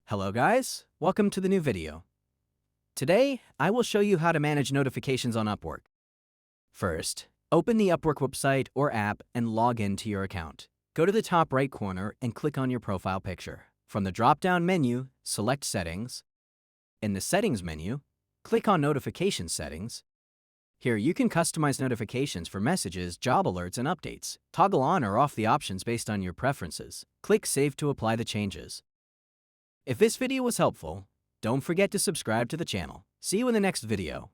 Hello guys, welcome to the new video. Today, I will show you how to manage notifications on Upwork. First, open the Upwork website or app and log into your account. Go to the top right corner and click on your profile picture. From the drop-down menu, select Settings. In the Settings menu, click on Notification Settings. Here you can customize notifications for messages, job alerts, and updates. Toggle on or off the options based on your preferences. Click Save to apply the changes. If this video was helpful, don't forget to subscribe to the channel. See you in the next video.